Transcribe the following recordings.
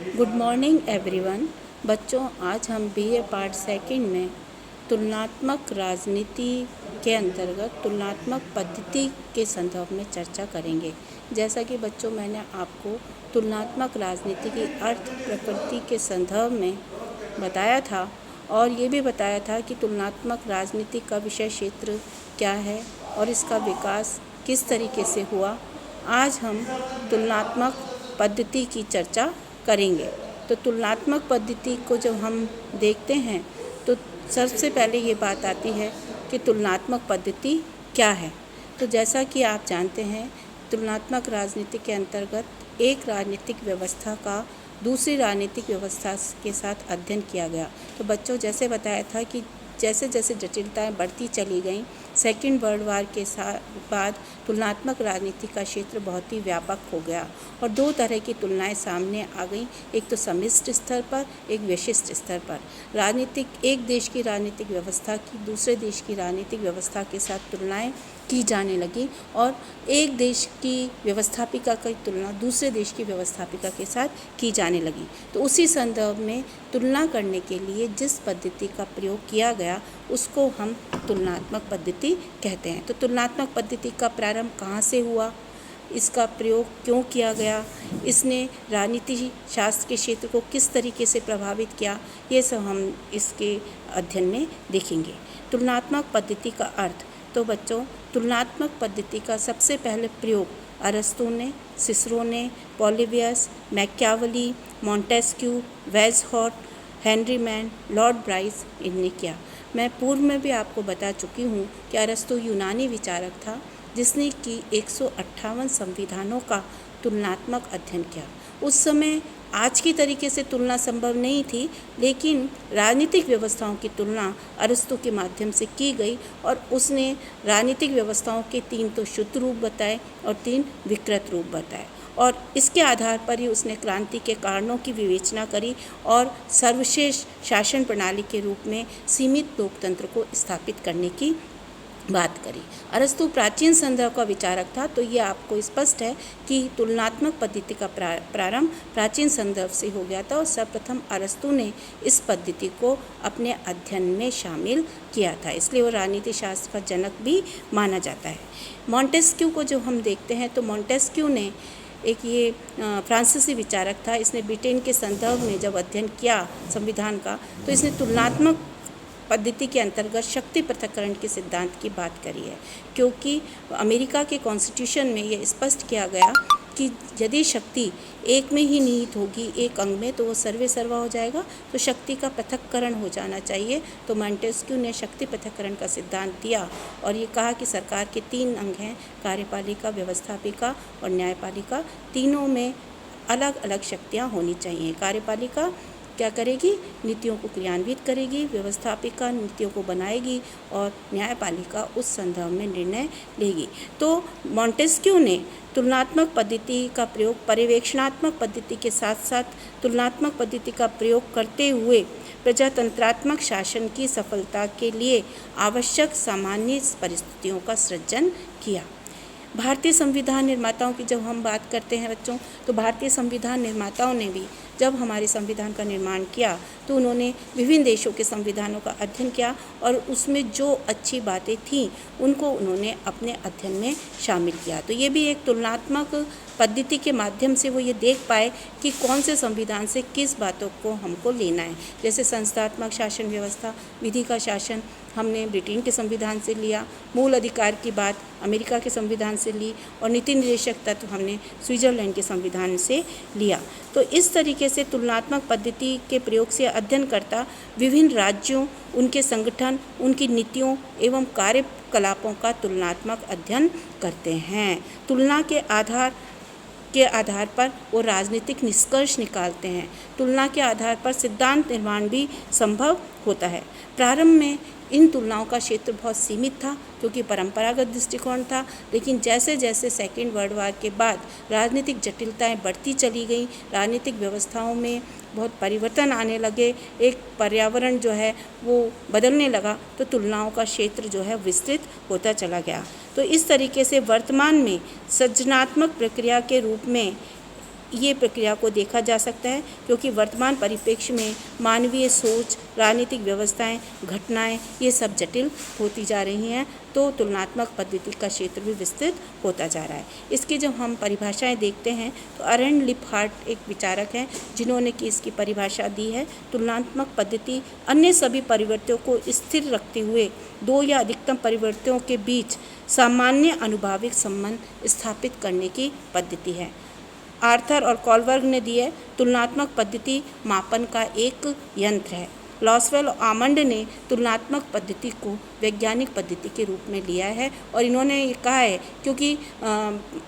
Good morning everyone. बच्चों, आज हम बीए पार्ट सेकंड में तुलनात्मक राजनीति के अंतर्गत तुलनात्मक पद्धति के संदर्भ में चर्चा करेंगे। जैसा कि बच्चों, मैंने आपको तुलनात्मक राजनीति की अर्थ प्रकृति के संदर्भ में बताया था और ये भी बताया था कि तुलनात्मक राजनीति का विषय क्षेत्र क्या है और इसका विकास किस तरीके से हुआ। आज हम तुलनात्मक पद्धति की चर्चा करेंगे। तो तुलनात्मक पद्धति को जब हम देखते हैं तो सबसे पहले ये बात आती है कि तुलनात्मक पद्धति क्या है। तो जैसा कि आप जानते हैं, तुलनात्मक राजनीति के अंतर्गत एक राजनीतिक व्यवस्था का दूसरी राजनीतिक व्यवस्था के साथ अध्ययन किया गया। तो बच्चों, जैसे बताया था कि जैसे जैसे जटिलताएं बढ़ती चली गईं, सेकेंड वर्ल्ड वार के बाद तुलनात्मक राजनीति का क्षेत्र बहुत ही व्यापक हो गया और दो तरह की तुलनाएं सामने आ गईं। एक तो सम्मिश्र स्तर पर, एक विशिष्ट स्तर पर। एक देश की राजनीतिक व्यवस्था की दूसरे देश की राजनीतिक व्यवस्था के साथ तुलनाएं की जाने लगी और एक देश की व्यवस्थापिका की तुलना दूसरे देश की व्यवस्थापिका के साथ की जाने लगी। तो उसी संदर्भ में तुलना करने के लिए जिस पद्धति का प्रयोग किया गया उसको हम तुलनात्मक पद्धति कहते हैं। तो तुलनात्मक पद्धति का प्रारंभ कहाँ से हुआ, इसका प्रयोग क्यों किया गया, इसने राजनीति शास्त्र के क्षेत्र को किस तरीके से प्रभावित किया, ये सब हम इसके अध्ययन में देखेंगे। तुलनात्मक पद्धति का अर्थ। तो बच्चों, तुलनात्मक पद्धति का सबसे पहले प्रयोग अरस्तू ने, सिसरो ने, पॉलिबियस, मैकियावेली, मॉन्टेस्क्यू, वेल्सहॉर्ट, हेनरी मैन, लॉर्ड ब्राइस इनने किया। मैं पूर्व में भी आपको बता चुकी हूँ कि अरस्तू यूनानी विचारक था जिसने कि 158 संविधानों का तुलनात्मक अध्ययन किया। उस समय आज की तरीके से तुलना संभव नहीं थी, लेकिन राजनीतिक व्यवस्थाओं की तुलना अरस्तू के माध्यम से की गई और उसने राजनीतिक व्यवस्थाओं के 3 तो शुद्ध रूप बताए और 3 विकृत रूप बताए और इसके आधार पर ही उसने क्रांति के कारणों की विवेचना करी और सर्वश्रेष्ठ शासन प्रणाली के रूप में सीमित लोकतंत्र को स्थापित करने की बात करी। अरस्तू प्राचीन संदर्भ का विचारक था, तो ये आपको स्पष्ट है कि तुलनात्मक पद्धति का प्रारंभ प्राचीन संदर्भ से हो गया था और सर्वप्रथम अरस्तू ने इस पद्धति को अपने अध्ययन में शामिल किया था, इसलिए वो राजनीति शास्त्र का जनक भी माना जाता है। मॉन्टेस्क्यू को जो हम देखते हैं तो मॉन्टेस्क्यू ने ये फ्रांसीसी विचारक था। इसने ब्रिटेन के संदर्भ में जब अध्ययन किया संविधान का तो इसने तुलनात्मक पद्धति के अंतर्गत शक्ति पृथक्करण के सिद्धांत की बात करी है, क्योंकि अमेरिका के कॉन्स्टिट्यूशन में यह स्पष्ट किया गया कि यदि शक्ति एक में ही निहित होगी, एक अंग में, तो वो सर्वे सर्वा हो जाएगा, तो शक्ति का पृथक्करण हो जाना चाहिए। तो मॉन्टेस्क्यू ने शक्ति पृथक्करण का सिद्धांत दिया और ये कहा कि सरकार के 3 अंग हैं, कार्यपालिका, व्यवस्थापिका और न्यायपालिका। तीनों में अलग अलग शक्तियाँ होनी चाहिए। कार्यपालिका क्या करेगी? नीतियों को क्रियान्वित करेगी, व्यवस्थापिका नीतियों को बनाएगी और न्यायपालिका उस संदर्भ में निर्णय लेगी। तो मॉन्टेस्क्यू ने तुलनात्मक पद्धति का प्रयोग पर्यवेक्षणात्मक पद्धति के साथ साथ तुलनात्मक पद्धति का प्रयोग करते हुए प्रजातंत्रात्मक शासन की सफलता के लिए आवश्यक सामान्य परिस्थितियों का सृजन किया। भारतीय संविधान निर्माताओं की जब हम बात करते हैं बच्चों, तो भारतीय संविधान निर्माताओं ने भी जब हमारे संविधान का निर्माण किया तो उन्होंने विभिन्न देशों के संविधानों का अध्ययन किया और उसमें जो अच्छी बातें थीं उनको उन्होंने अपने अध्ययन में शामिल किया। तो ये भी एक तुलनात्मक पद्धति के माध्यम से वो ये देख पाए कि कौन से संविधान से किस बातों को हमको लेना है। जैसे संस्थात्मक शासन व्यवस्था, विधि का शासन हमने ब्रिटेन के संविधान से लिया, मूल अधिकार की बात अमेरिका के संविधान से ली और नीति निर्देशक तत्व हमने स्विट्जरलैंड के संविधान से लिया। तो इस तरीके से तुलनात्मक पद्धति के प्रयोग से अध्ययनकर्ता विभिन्न राज्यों, उनके संगठन, उनकी नीतियों एवं कार्यकलापों का तुलनात्मक अध्ययन करते हैं। तुलना के आधार पर वो राजनीतिक निष्कर्ष निकालते हैं। तुलना के आधार पर सिद्धांत निर्माण भी संभव होता है। प्रारंभ में इन तुलनाओं का क्षेत्र बहुत सीमित था क्योंकि परंपरागत दृष्टिकोण था, लेकिन जैसे जैसे सेकेंड वर्ल्ड वार के बाद राजनीतिक जटिलताएं बढ़ती चली गई, राजनीतिक व्यवस्थाओं में बहुत परिवर्तन आने लगे, एक पर्यावरण जो है वो बदलने लगा, तो तुलनाओं का क्षेत्र जो है विस्तृत होता चला गया। तो इस तरीके से वर्तमान में सृजनात्मक प्रक्रिया के रूप में ये प्रक्रिया को देखा जा सकता है, क्योंकि वर्तमान परिप्रेक्ष्य में मानवीय सोच, राजनीतिक व्यवस्थाएं, घटनाएं ये सब जटिल होती जा रही हैं, तो तुलनात्मक पद्धति का क्षेत्र भी विस्तृत होता जा रहा है। इसकी जब हम परिभाषाएं देखते हैं तो अरेंड लिपहार्ट एक विचारक हैं जिन्होंने कि इसकी परिभाषा दी है, तुलनात्मक पद्धति अन्य सभी परिवर्तनों को स्थिर रखते हुए दो या अधिकतम परिवर्तनों के बीच सामान्य अनुभाविक संबंध स्थापित करने की पद्धति है। आर्थर और कॉलबर्ग ने दी है, तुलनात्मक पद्धति मापन का एक यंत्र है। लॉसवेल और आमंड ने तुलनात्मक पद्धति को वैज्ञानिक पद्धति के रूप में लिया है, और इन्होंने ये कहा है क्योंकि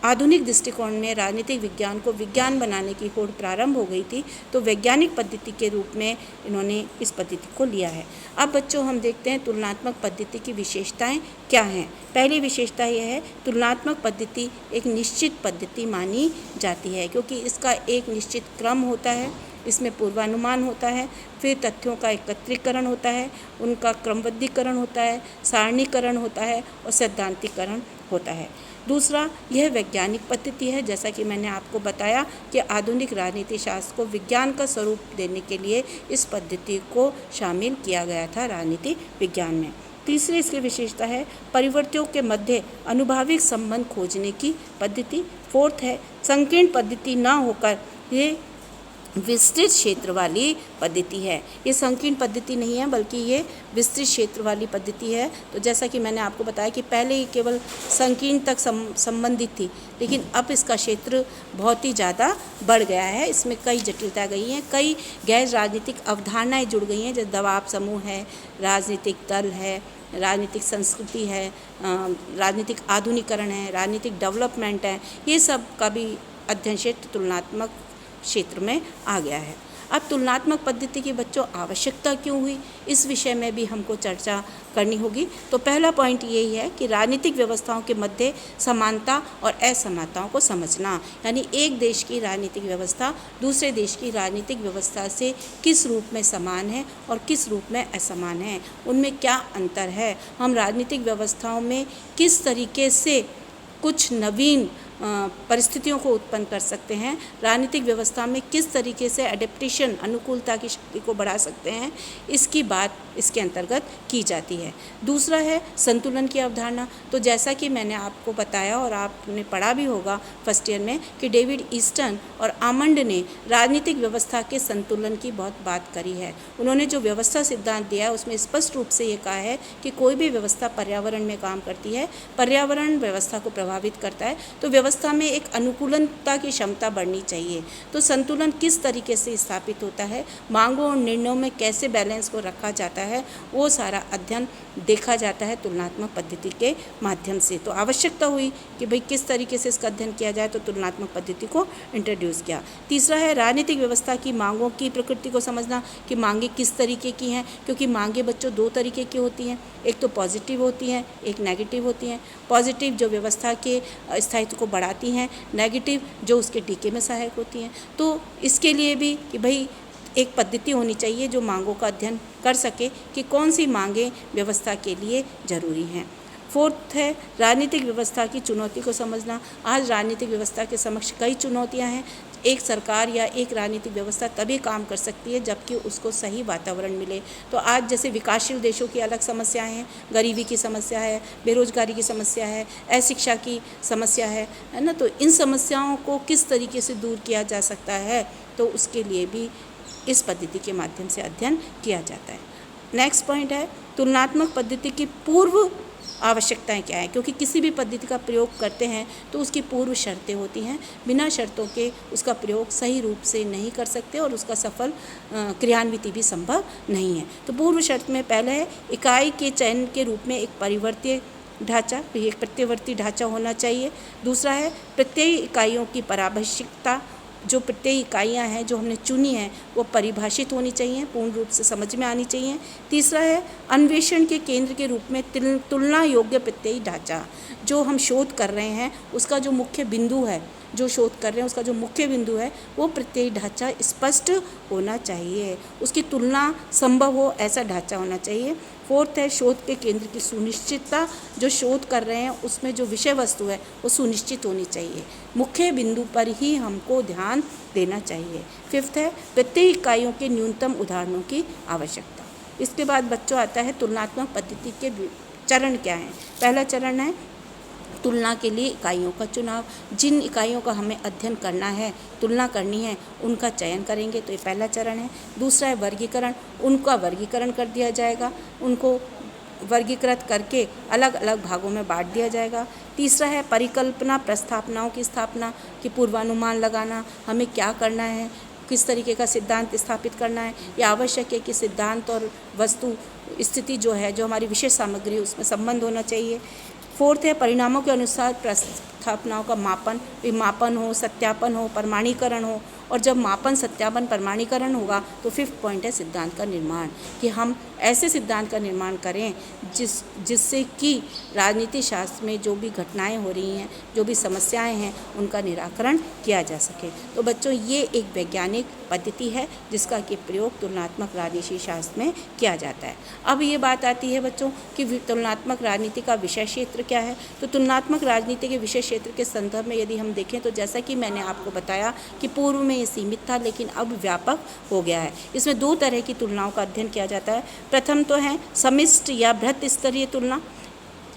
आधुनिक दृष्टिकोण में राजनीतिक विज्ञान को विज्ञान बनाने की होड़ प्रारंभ हो गई थी, तो वैज्ञानिक पद्धति के रूप में इन्होंने इस पद्धति को लिया है। अब बच्चों हम देखते हैं तुलनात्मक पद्धति की विशेषताएं क्या हैं। पहली विशेषता यह है, तुलनात्मक पद्धति एक निश्चित पद्धति मानी जाती है, क्योंकि इसका एक निश्चित क्रम होता है, इसमें पूर्वानुमान होता है, फिर तथ्यों का एकत्रीकरण होता है, उनका क्रमबद्धीकरण होता है, सारणीकरण होता है और सैद्धांतिकरण होता है। दूसरा, यह वैज्ञानिक पद्धति है। जैसा कि मैंने आपको बताया कि आधुनिक राजनीति शास्त्र को विज्ञान का स्वरूप देने के लिए इस पद्धति को शामिल किया गया था राजनीति विज्ञान में। तीसरी इसकी विशेषता है, परिवर्तनों के मध्य अनुभाविक संबंध खोजने की पद्धति। फोर्थ है, संकीर्ण पद्धति न होकर ये विस्तृत क्षेत्र वाली पद्धति है। ये संकीर्ण पद्धति नहीं है, बल्कि ये विस्तृत क्षेत्र वाली पद्धति है। तो जैसा कि मैंने आपको बताया कि पहले ये केवल संकीर्ण तक संबंधित थी, लेकिन अब इसका क्षेत्र बहुत ही ज़्यादा बढ़ गया है। इसमें कई जटिलता गई हैं, कई गैर राजनीतिक अवधारणाएं जुड़ गई हैं, जैसे दबाव समूह है, राजनीतिक दल है, राजनीतिक संस्कृति है, राजनीतिक आधुनिकरण है, राजनीतिक डेवलपमेंट है। ये सब का भी अध्ययन क्षेत्र तुलनात्मक क्षेत्र में आ गया है। अब तुलनात्मक पद्धति की बच्चों आवश्यकता क्यों हुई, इस विषय में भी हमको चर्चा करनी होगी। तो पहला पॉइंट यही है कि राजनीतिक व्यवस्थाओं के मध्य समानता और असमानताओं को समझना, यानी एक देश की राजनीतिक व्यवस्था दूसरे देश की राजनीतिक व्यवस्था से किस रूप में समान है और किस रूप में असमान है, उनमें क्या अंतर है, हम राजनीतिक व्यवस्थाओं में किस तरीके से कुछ नवीन परिस्थितियों को उत्पन्न कर सकते हैं, राजनीतिक व्यवस्था में किस तरीके से एडेप्टेशन अनुकूलता की शक्ति को बढ़ा सकते हैं, इसकी बात इसके अंतर्गत की जाती है। दूसरा है संतुलन की अवधारणा। तो जैसा कि मैंने आपको बताया और आपने पढ़ा भी होगा फर्स्ट ईयर में कि डेविड ईस्टन और आमंड ने राजनीतिक व्यवस्था के संतुलन की बहुत बात करी है। उन्होंने जो व्यवस्था सिद्धांत दिया है उसमें स्पष्ट रूप से ये कहा है कि कोई भी व्यवस्था पर्यावरण में काम करती है, पर्यावरण व्यवस्था को प्रभावित करता है, तो व्यवस्था में एक अनुकूलता की क्षमता बढ़नी चाहिए। तो संतुलन किस तरीके से स्थापित होता है, मांगों और निर्णयों में कैसे बैलेंस को रखा जाता है, वो सारा अध्ययन देखा जाता है तुलनात्मक पद्धति के माध्यम से। तो आवश्यकता हुई कि भाई किस तरीके से इसका अध्ययन किया जाए, तो तुलनात्मक पद्धति को इंट्रोड्यूस किया। तीसरा है राजनीतिक व्यवस्था की मांगों की प्रकृति को समझना कि मांगे किस तरीके की हैं, क्योंकि मांगे बच्चों दो तरीके की होती हैं, एक तो पॉजिटिव होती हैं, एक नेगेटिव होती हैं। पॉजिटिव जो व्यवस्था के स्थायित्व को बढ़ाती हैं, नेगेटिव जो उसके टीके में सहायक होती हैं। तो इसके लिए भी कि भाई एक पद्धति होनी चाहिए जो मांगों का अध्ययन कर सके कि कौन सी मांगें व्यवस्था के लिए ज़रूरी हैं। फोर्थ है राजनीतिक व्यवस्था की चुनौती को समझना। आज राजनीतिक व्यवस्था के समक्ष कई चुनौतियां हैं। एक सरकार या एक राजनीतिक व्यवस्था तभी काम कर सकती है जबकि उसको सही वातावरण मिले। तो आज जैसे विकासशील देशों की अलग समस्याएं हैं, गरीबी की समस्या है, बेरोजगारी की समस्या है, अशिक्षा की समस्या है ना। तो इन समस्याओं को किस तरीके से दूर किया जा सकता है, तो उसके लिए भी इस पद्धति के माध्यम से अध्ययन किया जाता है। नेक्स्ट पॉइंट है तुलनात्मक पद्धति की पूर्व आवश्यकताएं क्या है, क्योंकि किसी भी पद्धति का प्रयोग करते हैं तो उसकी पूर्व शर्तें होती हैं। बिना शर्तों के उसका प्रयोग सही रूप से नहीं कर सकते और उसका सफल क्रियान्विति भी संभव नहीं है। तो पूर्व शर्त में पहले है इकाई के चयन के रूप में एक परिवर्तीय ढांचा, एक प्रत्यवर्ती ढांचा होना चाहिए। दूसरा है प्रत्यय इकाइयों की पारभाषिकता, जो प्रत्यय इकाइयाँ हैं जो हमने चुनी हैं वो परिभाषित होनी चाहिए, पूर्ण रूप से समझ में आनी चाहिए। तीसरा है अन्वेषण के केंद्र के रूप में तुलना योग्य प्रत्ययी ढांचा, जो हम शोध कर रहे हैं उसका जो मुख्य बिंदु है जो शोध कर रहे हैं उसका जो मुख्य बिंदु है वो प्रत्येक ढांचा स्पष्ट होना चाहिए, उसकी तुलना संभव हो ऐसा ढांचा होना चाहिए। फोर्थ है शोध के केंद्र की सुनिश्चितता, जो शोध कर रहे हैं उसमें जो विषय वस्तु है वो सुनिश्चित होनी चाहिए, मुख्य बिंदु पर ही हमको ध्यान देना चाहिए। फिफ्थ है प्रत्येक इकाइयों के न्यूनतम उदाहरणों की आवश्यकता। इसके बाद बच्चों आता है तुलनात्मक पद्धति के चरण क्या हैं। पहला चरण है तुलना के लिए इकाइयों का चुनाव, जिन इकाइयों का हमें अध्ययन करना है, तुलना करनी है, उनका चयन करेंगे, तो ये पहला चरण है। दूसरा है वर्गीकरण, उनका वर्गीकरण कर दिया जाएगा, उनको वर्गीकृत करके अलग अलग भागों में बांट दिया जाएगा। तीसरा है परिकल्पना प्रस्थापनाओं की स्थापना, कि पूर्वानुमान लगाना, हमें क्या करना है, किस तरीके का सिद्धांत स्थापित करना है। यह आवश्यक है कि सिद्धांत और वस्तु स्थिति जो है, जो हमारी विशेष सामग्री है, उसमें संबंध होना चाहिए। फोर्थ है परिणामों के अनुसार प्रस्थापनाओं का मापन हो, सत्यापन हो, प्रमाणीकरण हो, और जब मापन, सत्यापन, प्रमाणीकरण होगा तो फिफ्थ पॉइंट है सिद्धांत का निर्माण, कि हम ऐसे सिद्धांत का निर्माण करें जिससे कि राजनीति शास्त्र में जो भी घटनाएं हो रही हैं, जो भी समस्याएं हैं, उनका निराकरण किया जा सके। तो बच्चों ये एक वैज्ञानिक पद्धति है जिसका कि प्रयोग तुलनात्मक राजनीति शास्त्र में किया जाता है। अब ये बात आती है बच्चों कि तुलनात्मक राजनीति का विषय क्षेत्र क्या है। तो तुलनात्मक राजनीति के विषय क्षेत्र के संदर्भ में यदि हम देखें तो जैसा कि मैंने आपको बताया कि पूर्व में ये सीमित था लेकिन अब व्यापक हो गया है। इसमें दो तरह की तुलनाओं का अध्ययन किया जाता है। प्रथम तो है समिष्ट या बृहत स्तरीय तुलना।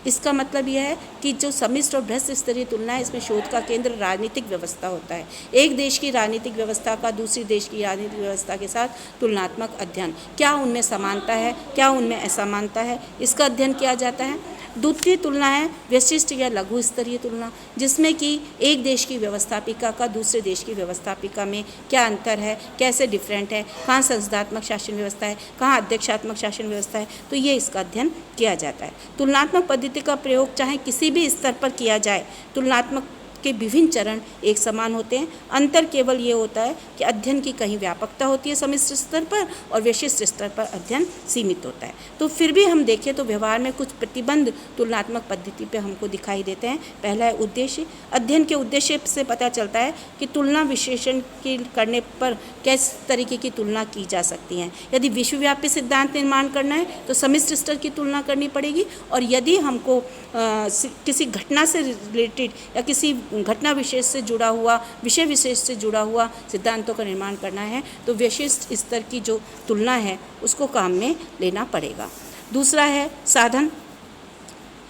इसका मतलब यह है कि जो समिष्ट और बृहत स्तरीय तुलना है, इसमें शोध का केंद्र राजनीतिक व्यवस्था होता है। एक देश की राजनीतिक व्यवस्था का दूसरी देश की राजनीतिक व्यवस्था के साथ तुलनात्मक अध्ययन, क्या उनमें समानता है, क्या उनमें असमानता है, इसका अध्ययन किया जाता है। द्वितीय तुलना है विशिष्ट या लघु स्तरीय तुलना, जिसमें कि एक देश की व्यवस्थापिका का दूसरे देश की व्यवस्थापिका में क्या अंतर है, कैसे डिफरेंट है, कहाँ संसदात्मक शासन व्यवस्था है, कहाँ अध्यक्षात्मक शासन व्यवस्था है, तो ये इसका अध्ययन किया जाता है। तुलनात्मक पद्धति का प्रयोग चाहे किसी भी स्तर पर किया जाए, तुलनात्मक के विभिन्न चरण एक समान होते हैं। अंतर केवल ये होता है कि अध्ययन की कहीं व्यापकता होती है समिष्ट स्तर पर और विशिष्ट स्तर पर अध्ययन सीमित होता है। तो फिर भी हम देखें तो व्यवहार में कुछ प्रतिबंध तुलनात्मक पद्धति पे हमको दिखाई देते हैं। पहला है उद्देश्य। अध्ययन के उद्देश्य से पता चलता है कि तुलना विश्लेषण की करने पर किस तरीके की तुलना की जा सकती है। यदि विश्वव्यापी सिद्धांत निर्माण करना है तो समिष्ट स्तर की तुलना करनी पड़ेगी, और यदि हमको किसी घटना से रिलेटेड या किसी घटना विशेष से जुड़ा हुआ, विषय विशेष से जुड़ा हुआ सिद्धांतों का निर्माण करना है तो विशिष्ट स्तर की जो तुलना है उसको काम में लेना पड़ेगा। दूसरा है साधन।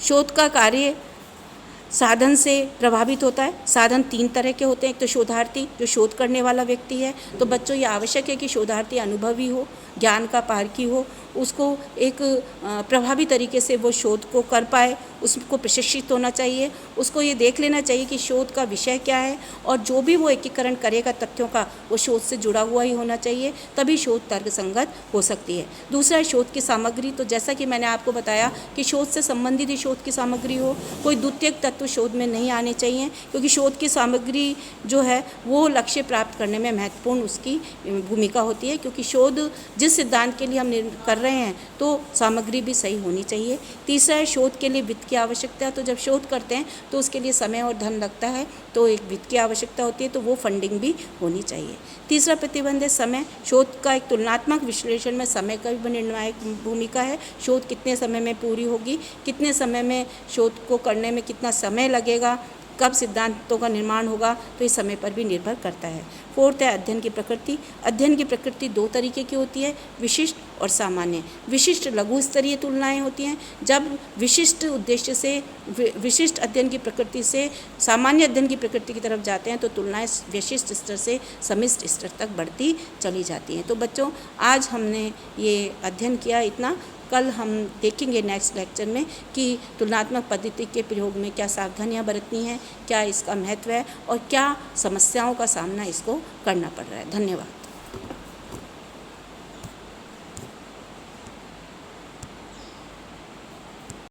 शोध का कार्य साधन से प्रभावित होता है। साधन तीन तरह के होते हैं। एक तो शोधार्थी, जो शोध करने वाला व्यक्ति है। तो बच्चों ये आवश्यक है कि शोधार्थी अनुभवी हो, ज्ञान का पारखी हो, उसको एक प्रभावी तरीके से वो शोध को कर पाए, उसको प्रशिक्षित होना चाहिए। उसको ये देख लेना चाहिए कि शोध का विषय क्या है, और जो भी वो एकीकरण करेगा तथ्यों का वो शोध से जुड़ा हुआ ही होना चाहिए, तभी शोध तर्कसंगत हो सकती है। दूसरा है शोध की सामग्री। तो जैसा कि मैंने आपको बताया कि शोध से संबंधित ही शोध की सामग्री हो, कोई द्वितीयक तत्व शोध में नहीं आने चाहिए, क्योंकि शोध की सामग्री जो है वो लक्ष्य प्राप्त करने में महत्वपूर्ण उसकी भूमिका होती है, क्योंकि शोध जिस सिद्धांत के लिए हम कर रहे हैं तो सामग्री भी सही होनी चाहिए। तीसरा है शोध के लिए वित्त की आवश्यकता। तो जब शोध करते हैं तो उसके लिए समय और धन लगता है, तो एक वित्त की आवश्यकता होती है, तो वो फंडिंग भी होनी चाहिए। तीसरा प्रतिबंध है समय। शोध का एक तुलनात्मक विश्लेषण में समय का भी निर्णायक भूमिका है। शोध कितने समय में पूरी होगी, कितने समय में शोध को करने में कितना समय लगेगा, कब सिद्धांतों का निर्माण होगा, तो इस समय पर भी निर्भर करता है। फोर्थ है अध्ययन की प्रकृति। अध्ययन की प्रकृति दो तरीके की होती है, विशिष्ट और सामान्य। विशिष्ट लघु स्तरीय तुलनाएं होती हैं। जब विशिष्ट उद्देश्य से, विशिष्ट अध्ययन की प्रकृति से सामान्य अध्ययन की प्रकृति की तरफ जाते हैं तो तुलनाएं विशिष्ट स्तर से समिष्ट स्तर तक बढ़ती चली जाती हैं। तो बच्चों आज हमने ये अध्ययन किया इतना। कल हम देखेंगे नेक्स्ट लेक्चर में कि तुलनात्मक पद्धति के प्रयोग में क्या सावधानियां बरतनी हैं, क्या इसका महत्व है और क्या समस्याओं का सामना इसको करना पड़ रहा है। धन्यवाद।